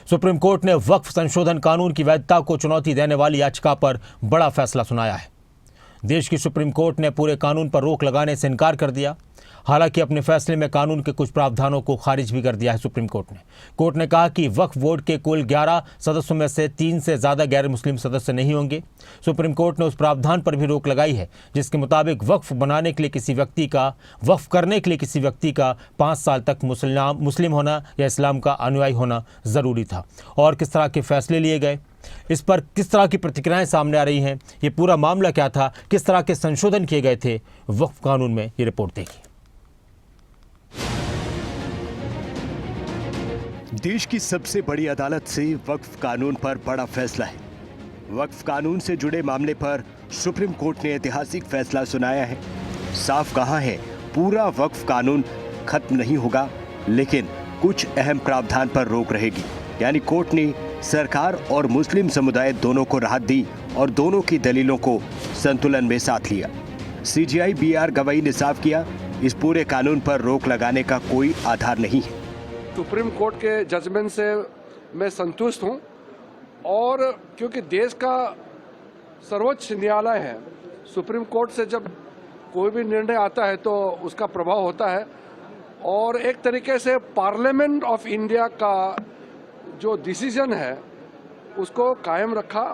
Supreme court ने वक्फ संशोधन कानून की वैधता को चुनौती देने वाली याचिका पर बड़ा फैसला सुनाया है। देश की सुप्रीम कोर्ट ने पूरे कानून पर रोक लगाने से इनकार कर दिया। हालांकि अपने फैसले में कानून के कुछ प्रावधानों को खारिज भी कर दिया है। सुप्रीम कोर्ट ने कहा कि वक्फ बोर्ड के कुल 11 सदस्यों में से 3 से ज़्यादा गैर मुस्लिम सदस्य नहीं होंगे। सुप्रीम कोर्ट ने उस प्रावधान पर भी रोक लगाई है जिसके मुताबिक वक्फ करने के लिए किसी व्यक्ति का 5 साल तक मुस्लिम होना या इस्लाम का अनुयायी होना ज़रूरी था। और किस तरह के फैसले लिए गए, इस पर किस तरह की प्रतिक्रियाएं सामने आ रही हैं, ये पूरा मामला क्या था, किस तरह के संशोधन किए गए थे वक्फ कानून में, ये रिपोर्ट देखिए। देश की सबसे बड़ी अदालत से वक्फ कानून पर बड़ा फैसला है। वक्फ कानून से जुड़े मामले पर सुप्रीम कोर्ट ने ऐतिहासिक फैसला सुनाया है। साफ कहा है, पूरा वक्फ कानून खत्म नहीं होगा, लेकिन कुछ अहम प्रावधान पर रोक रहेगी। यानी कोर्ट ने सरकार और मुस्लिम समुदाय दोनों को राहत दी और दोनों की दलीलों को संतुलन में साथ लिया। सीजेआई BR गवाही ने साफ किया, इस पूरे कानून पर रोक लगाने का कोई आधार नहीं है। सुप्रीम कोर्ट के जजमेंट से मैं संतुष्ट हूं और क्योंकि देश का सर्वोच्च न्यायालय है, सुप्रीम कोर्ट से जब कोई भी निर्णय आता है तो उसका प्रभाव होता है और एक तरीके से पार्लियामेंट ऑफ इंडिया का जो डिसीजन है उसको कायम रखा।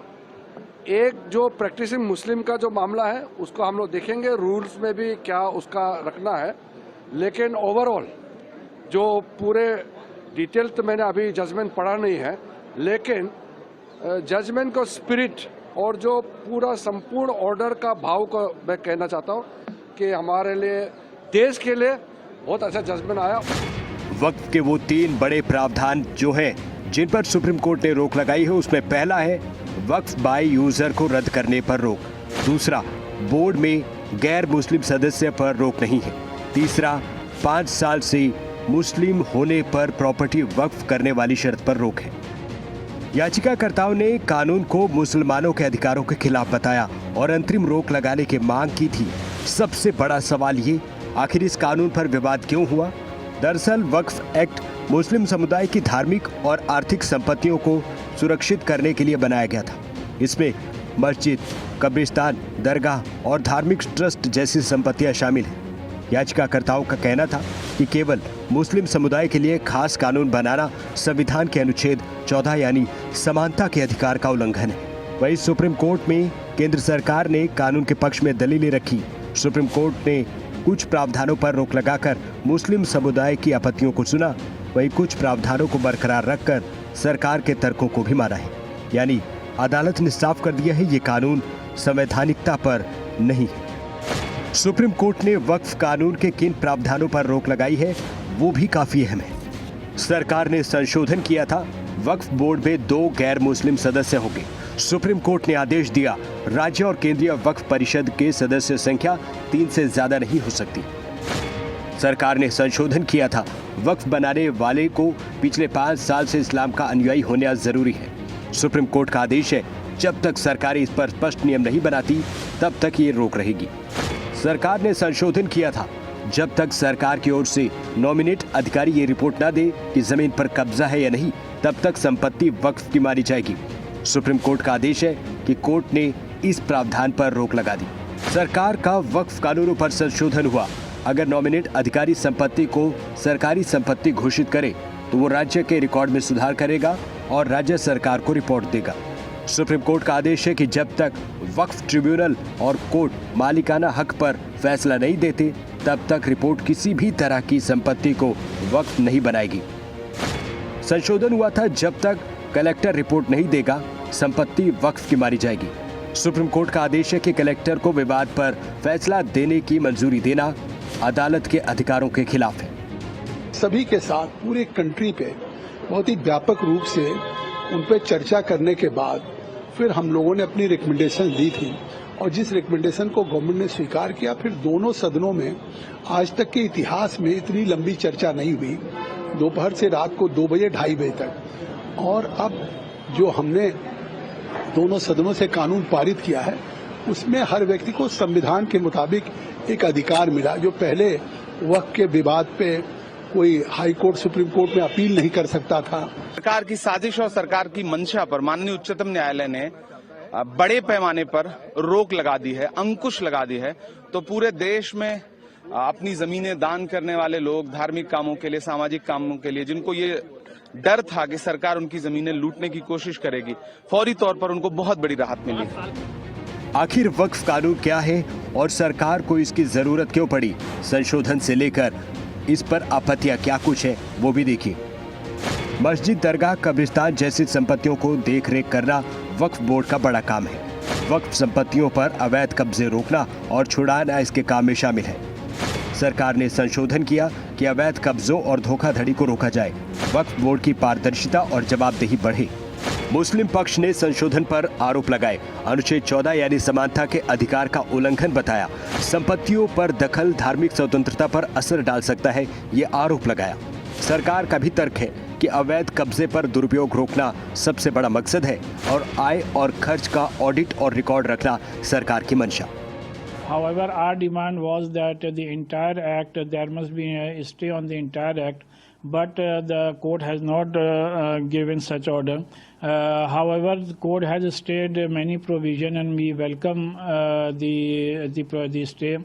एक जो प्रैक्टिसिंग मुस्लिम का जो मामला है उसको हम लोग देखेंगे, रूल्स में भी क्या उसका रखना है, लेकिन ओवरऑल जो पूरे डिटेल तो मैंने अभी जजमेंट पढ़ा नहीं है, लेकिन जजमेंट का स्पिरिट और जो पूरा संपूर्ण ऑर्डर का भाव को मैं कहना चाहता हूँ कि हमारे लिए, देश के लिए बहुत अच्छा जजमेंट आया। वक्फ के वो 3 बड़े प्रावधान जो हैं जिन पर सुप्रीम कोर्ट ने रोक लगाई है, उसमें पहला है वक्फ बाय यूजर को रद्द करने पर रोक। दूसरा, बोर्ड में गैर मुस्लिम सदस्य पर रोक नहीं है। तीसरा, 5 साल से मुस्लिम होने पर प्रॉपर्टी वक्फ करने वाली शर्त पर रोक है। याचिकाकर्ताओं ने कानून को मुसलमानों के अधिकारों के खिलाफ बताया और अंतरिम रोक लगाने की मांग की थी। सबसे बड़ा सवाल ये, आखिर इस कानून पर विवाद क्यों हुआ? दरअसल वक्फ एक्ट मुस्लिम समुदाय की धार्मिक और आर्थिक संपत्तियों को सुरक्षित करने के लिए बनाया गया था। इसमें मस्जिद, कब्रिस्तान, दरगाह और धार्मिक ट्रस्ट जैसी संपत्तियां शामिल हैं। याचिकाकर्ताओं का कहना था कि केवल मुस्लिम समुदाय के लिए खास कानून बनाना संविधान के अनुच्छेद 14 यानी समानता के अधिकार का उल्लंघन है। वहीं सुप्रीम कोर्ट में केंद्र सरकार ने कानून के पक्ष में दलीलें रखी। सुप्रीम कोर्ट ने कुछ प्रावधानों पर रोक लगाकर मुस्लिम समुदाय की आपत्तियों को सुना, वहीं कुछ प्रावधानों को बरकरार रखकर सरकार के तर्कों को भी माना है। यानी अदालत ने साफ कर दिया है, ये कानून संवैधानिकता पर नहीं है। सुप्रीम कोर्ट ने वक्फ कानून के किन प्रावधानों पर रोक लगाई है वो भी काफी अहम है। सरकार ने संशोधन किया था, वक्फ बोर्ड में 2 गैर मुस्लिम सदस्य होंगे। सुप्रीम कोर्ट ने आदेश दिया, राज्य और केंद्रीय वक्फ परिषद के सदस्य संख्या 3 से ज्यादा नहीं हो सकती। सरकार ने संशोधन किया था, वक्फ बनाने वाले को पिछले 5 साल से इस्लाम का अनुयायी होना जरूरी है। सुप्रीम कोर्ट का आदेश है, जब तक सरकार इस पर स्पष्ट नियम नहीं बनाती तब तक ये रोक रहेगी। सरकार ने संशोधन किया था, जब तक सरकार की ओर से नॉमिनेट अधिकारी ये रिपोर्ट न दे कि जमीन पर कब्जा है या नहीं, तब तक संपत्ति वक्फ की मानी जाएगी। सुप्रीम कोर्ट का आदेश है कि कोर्ट ने इस प्रावधान पर रोक लगा दी। सरकार का वक्फ कानूनों पर संशोधन हुआ। अगर नॉमिनेट अधिकारी संपत्ति को सरकारी संपत्ति घोषित करे तो वो राज्य के रिकॉर्ड में सुधार करेगा और राज्य सरकार को रिपोर्ट देगा। सुप्रीम कोर्ट का आदेश है कि जब तक वक्फ ट्रिब्यूनल और कोर्ट मालिकाना हक पर फैसला नहीं देते, तब तक रिपोर्ट किसी भी तरह की संपत्ति को वक्फ नहीं बनाएगी। संशोधन हुआ था, जब तक कलेक्टर रिपोर्ट नहीं देगा, संपत्ति वक्फ की मानी जाएगी। सुप्रीम कोर्ट का आदेश है कि कलेक्टर को विवाद पर फैसला देने की मंजूरी देना अदालत के अधिकारों के खिलाफ है। सभी के साथ पूरे कंट्री पे बहुत ही व्यापक रूप से उन पे चर्चा करने के बाद फिर हम लोगों ने अपनी रिकमेंडेशन दी थी और जिस रिकमेंडेशन को गवर्नमेंट ने स्वीकार किया, फिर दोनों सदनों में आज तक के इतिहास में इतनी लंबी चर्चा नहीं हुई, दोपहर से रात को 2 बजे 2:30 बजे तक। और अब जो हमने दोनों सदनों से कानून पारित किया है, उसमें हर व्यक्ति को संविधान के मुताबिक एक अधिकार मिला। जो पहले वक्फ के विवाद पे कोई हाई कोर्ट सुप्रीम कोर्ट में अपील नहीं कर सकता था। सरकार की साजिश और सरकार की मंशा पर माननीय उच्चतम न्यायालय ने बड़े पैमाने पर रोक लगा दी है, अंकुश लगा दी है। तो पूरे देश में अपनी जमीनें दान करने वाले लोग, धार्मिक कामों के लिए, सामाजिक कामों के लिए, जिनको ये डर था कि सरकार उनकी जमीनें लूटने की कोशिश करेगी, फौरी तौर पर उनको बहुत बड़ी राहत मिली। आखिर वक्फ कानून क्या है और सरकार को इसकी जरूरत क्यों पड़ी? संशोधन से लेकर इस पर आपत्तियां क्या कुछ है वो भी देखिए। मस्जिद, दरगाह, कब्रिस्तान जैसी संपत्तियों को देख रेख करना वक्फ बोर्ड का बड़ा काम है। वक्फ संपत्तियों पर अवैध कब्जे रोकना और छुड़ाना इसके काम में शामिल है। सरकार ने संशोधन किया कि अवैध कब्जों और धोखाधड़ी को रोका जाए, वक्फ बोर्ड की पारदर्शिता और जवाबदेही बढ़े। मुस्लिम पक्ष ने संशोधन पर आरोप लगाए, अनुच्छेद 14 यानी समानता के अधिकार का उल्लंघन बताया, संपत्तियों पर दखल धार्मिक स्वतंत्रता पर असर डाल सकता है, ये आरोप लगाया। सरकार का भी तर्क है कि अवैध कब्जे पर दुरुपयोग रोकना सबसे बड़ा मकसद है और आय और खर्च का ऑडिट और रिकॉर्ड रखना सरकार की मंशा। However, our demand was that the entire act, there must be a stay on the entire act, but the court has not given such order. However, the court has stayed many provisions, and we welcome the stay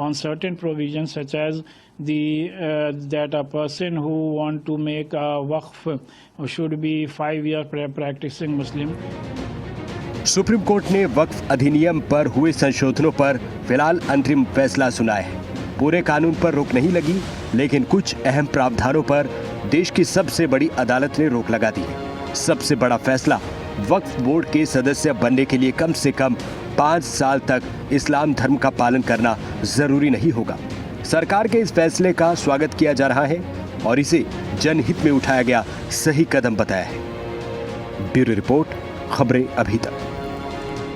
on certain provisions, such as that a person who want to make a waqf should be 5 years practicing Muslim. Supreme court ने वक्फ अधिनियम पर हुए संशोधनों पर फिलहाल अंतरिम फैसला सुनाया है। पूरे कानून पर रोक नहीं लगी, लेकिन कुछ अहम प्रावधानों पर देश की सबसे बड़ी अदालत ने रोक लगा दी है। सबसे बड़ा फैसला, वक्फ बोर्ड के सदस्य बनने के लिए कम से कम 5 साल तक इस्लाम धर्म का पालन करना जरूरी नहीं होगा। सरकार के इस फैसले का स्वागत किया जा रहा है और इसे जनहित में उठाया गया सही कदम बताया है। ब्यूरो रिपोर्ट, खबरें अभी तक।